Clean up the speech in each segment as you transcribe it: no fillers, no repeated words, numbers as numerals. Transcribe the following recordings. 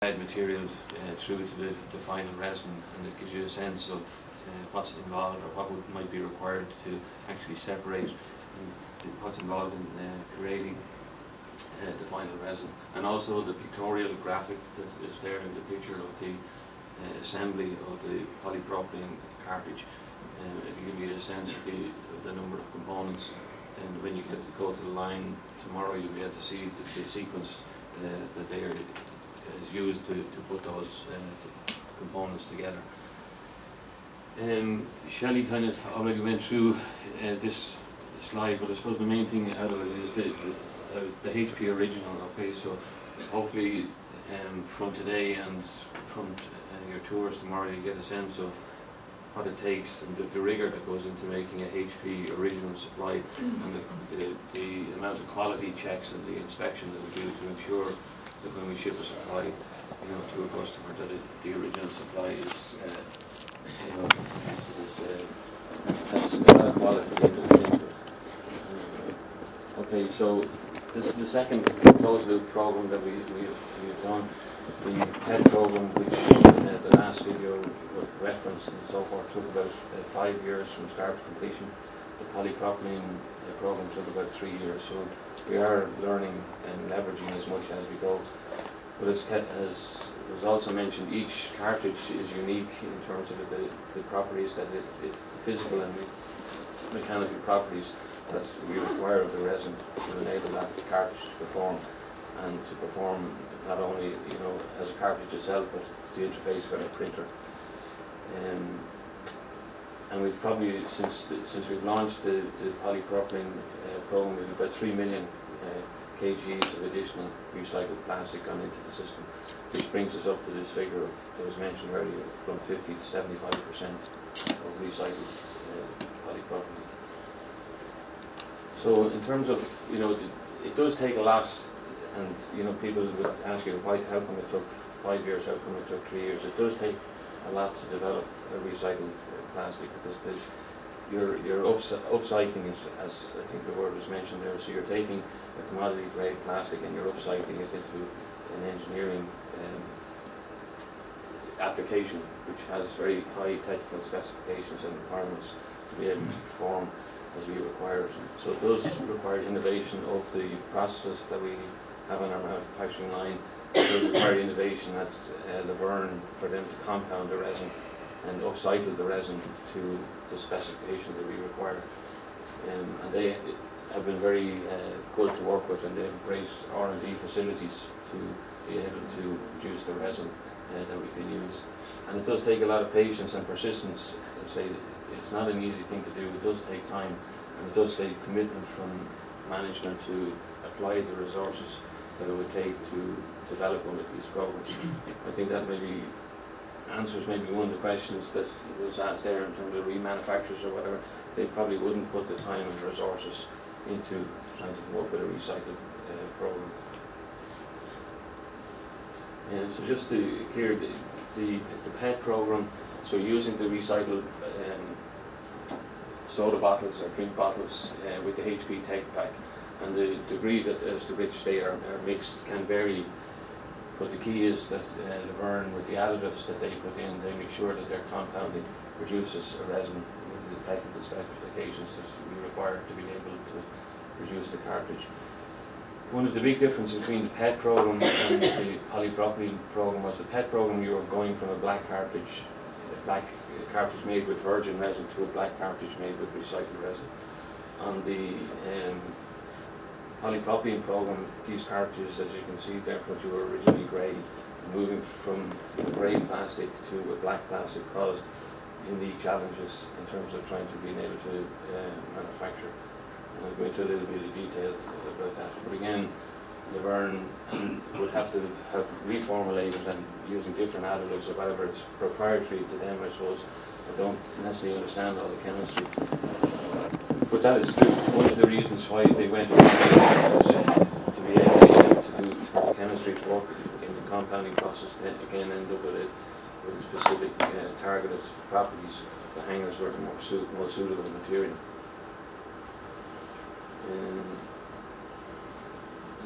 material through to the final resin, and it gives you a sense of what's involved or what might be required to actually separate what's involved in creating the final resin, and also the pictorial graphic that is there in the picture of the assembly of the polypropylene cartridge. It'll give you a sense of the number of components, and when you get to go to the line tomorrow, you'll be able to see the sequence that they are is used to put those components together. Shelley kind of already went through this slide, but I suppose the main thing out of it is the HP original. Okay, so hopefully from today and from your tours tomorrow, you get a sense of what it takes and the rigour that goes into making a HP original supply, and the amount of quality checks and the inspection that we do to ensure that when we ship a supply, to a customer, that the original supply is, has a lot of quality into it. Okay, so this is the second closed loop program that we've done. The TED program, which the last video referenced and so forth, took about 5 years from start to completion. The polypropylene program took about 3 years. So we are learning and leveraging as much as we go. But as was also mentioned, each cartridge is unique in terms of the properties that the physical and mechanical properties that we require of the resin to enable that cartridge to perform, and to perform not only as a cartridge itself, but the interface with a printer. And we've probably, since we've launched the polypropylene program, we've about 3 million kgs of additional recycled plastic gone into the system, which brings us up to this figure that was mentioned earlier, from 50 to 75% of recycled polypropylene. So in terms of, it does take a lot, and people would ask you, how come it took 5 years, how come it took 3 years? It does take a lot to develop a recycled plastic, because you're upcycling it, as I think the word was mentioned there. So you're taking a commodity grade plastic and you're upcycling it into an engineering application, which has very high technical specifications and requirements to be able to perform as we require it. So it does require innovation of the processes that we have on our manufacturing line. It does require innovation at Laverne for them to compound the resin and upcycle the resin to the specification that we require. And they have been very good to work with, and they have great R&D facilities to be able to produce the resin that we can use. And it does take a lot of patience and persistence. I'd say it's not an easy thing to do. It does take time, and it does take commitment from management to apply the resources that it would take to develop one of these programs. I think that maybe answers maybe one of the questions that was asked there in terms of remanufacturers or whatever. They probably wouldn't put the time and resources into trying to come up with a recycled program. And so just to clear the PET program, so using the recycled soda bottles or drink bottles with the HP Tech Pack, and the degree as to which they are mixed can vary. But the key is that Laverne, with the additives that they put in, they make sure that their compounding produces a resin with the technical specifications that we require to be able to produce the cartridge. One of the big differences between the PET program and the polypropylene program was the PET program, you were going from a black cartridge made with virgin resin to a black cartridge made with recycled resin. On the polypropylene program, these cartridges, as you can see there, what you were originally grey, moving from a grey plastic to a black plastic caused unique challenges in terms of trying to be able to manufacture. And I'll go into a little bit of detail about that. But again, Laverne would have to have reformulated and using different additives or whatever. It's proprietary to them, I suppose. I don't necessarily understand all the chemistry. But that is one of the reasons why they went to be able to do the chemistry to work in the compounding process, then again end up with specific targeted properties. The hangers were the more suitable material.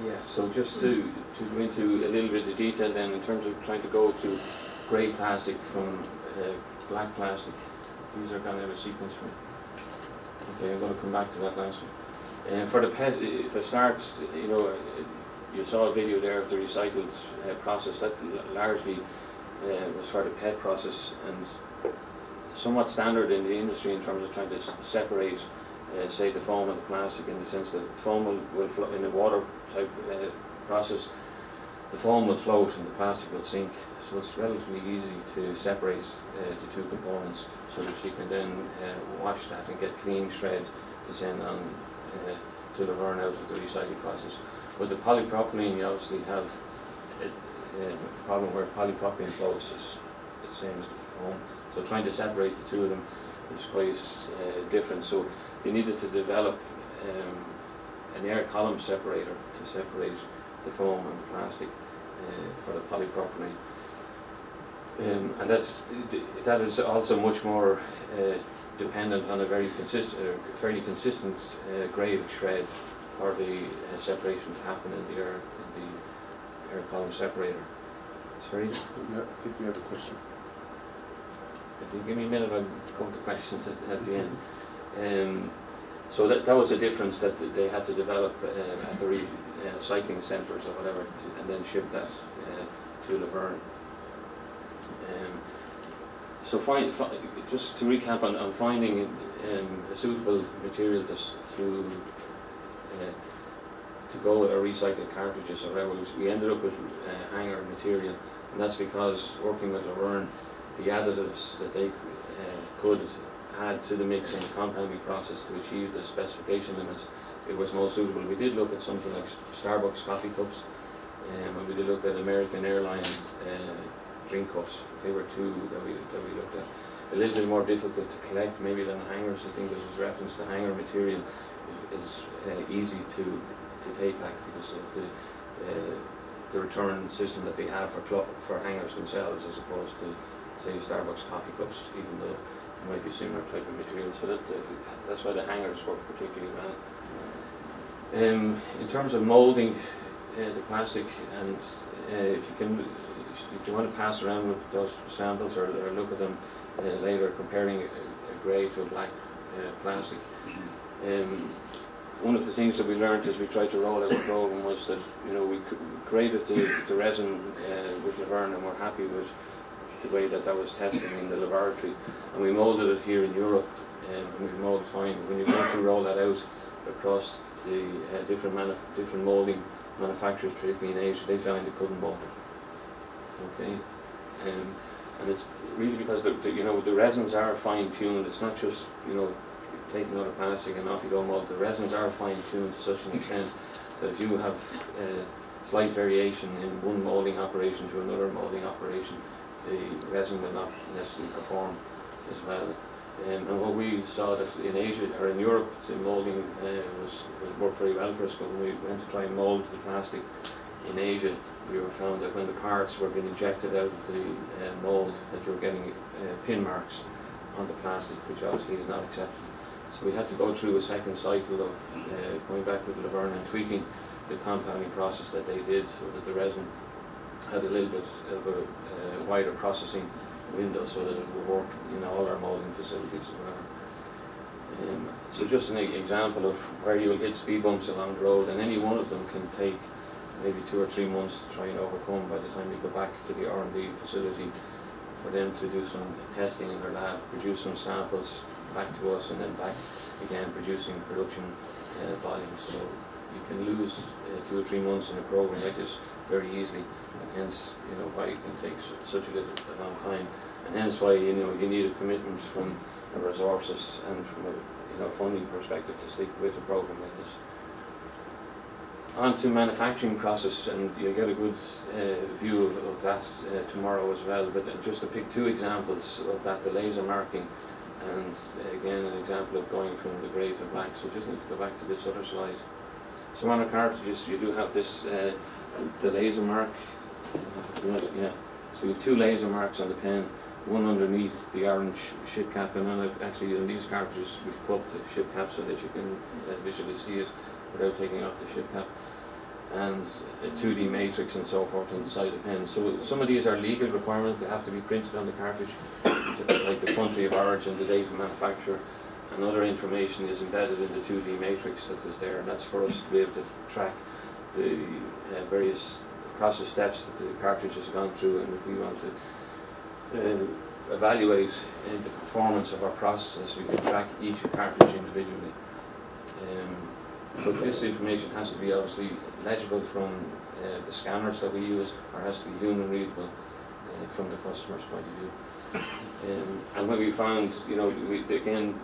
Yeah, so just to go into a little bit of detail then in terms of trying to go to grey plastic from black plastic. These are going to have a sequence for me. Okay, I'm going to come back to that last one. For the PET, if I start, you know, you saw a video there of the recycled process. That largely was for the PET process and somewhat standard in the industry in terms of trying to separate, say, the foam and the plastic, in the sense that the foam will float in a water type process. The foam will float and the plastic will sink. So it's relatively easy to separate the two components so that you can then wash that and get clean shred to send on to the burn out of the recycling process. With the polypropylene, you obviously have a problem where polypropylene floats is the same as the foam. So trying to separate the two of them is quite different. So you needed to develop an air column separator to separate the foam and the plastic for the polypropylene. And that is also much more dependent on a very fairly consistent grade of shred for the separation to happen in the air column separator. Sorry? Yeah, I think we have a question. If you give me a minute, I'll come to questions at the end. So that was a difference that they had to develop at the recycling centres or whatever, and then ship that to Laverne. So just to recap on finding a suitable material to go with our recycled cartridges or whatever, we ended up with hanger material, and that's because working with Laverne, the additives that they could add to the mix in the compounding process to achieve the specification limits, it was most suitable. We did look at something like Starbucks coffee cups, and we did look at American Airline drink cups. They were two that we looked at. A little bit more difficult to collect maybe than hangers. I think there was reference to hanger material is easy to take back because of the return system that they have for hangers themselves, as opposed to, say, Starbucks coffee cups, even though it might be similar type of material. So that's why the hangers work particularly well. In terms of moulding the plastic, and if you want to pass around with those samples or look at them later, comparing a grey to a black plastic. One of the things that we learned as we tried to roll out the program was that, you know, we created the resin with Laverne, and we're happy with the way that was tested in the laboratory, and we moulded it here in Europe, and we moulded fine. When you go to roll that out across the different moulding manufacturers, particularly in Asia, they found they couldn't mould it. Okay, and it's really because the resins are fine-tuned. It's not just, you know, taking out a plastic and off you go mold. The resins are fine-tuned to such an extent that if you have slight variation in one moulding operation to another moulding operation, the resin will not necessarily perform as well. And what we saw that in Asia or in Europe, the moulding worked very well for us, but when we went to try and mould the plastic in Asia, we were found that when the parts were being injected out of the mould, that you were getting pin marks on the plastic, which obviously is not acceptable. So we had to go through a second cycle of going back with Laverne and tweaking the compounding process that they did, so that the resin had a little bit of a wider processing window, so that it would work in all our moulding facilities or whatever. So just an example of where you will hit speed bumps along the road, and any one of them can take maybe 2 or 3 months to try and overcome by the time you go back to the R&D facility for them to do some testing in their lab, produce some samples back to us, and then back again producing production volumes. So you can lose 2 or 3 months in a program like this very easily, and hence, you know, why it can take such a long time, and hence why, you know, you need a commitment from the resources and from a funding perspective to stick with a program like this. On to manufacturing process, and you'll get a good view of that tomorrow as well, but just to pick 2 examples of that, the laser marking, and again an example of going from the grey to black. So just need to go back to this other slide. So on the cartridges you do have this, the laser mark, yeah. So you have 2 laser marks on the pen, one underneath the orange ship cap, and then actually in these cartridges we've put the ship cap so that you can visually see it without taking off the ship cap. and a 2D matrix and so forth inside the pen. So some of these are legal requirements, they have to be printed on the cartridge, like the country of origin, the date of manufacture, and other information is embedded in the 2D matrix that is there, and that's for us to be able to track the various process steps that the cartridge has gone through, and if we want to evaluate the performance of our process, we can track each cartridge individually. But this information has to be obviously legible from the scanners that we use, or has to be human readable from the customer's point of view. And when we found, again,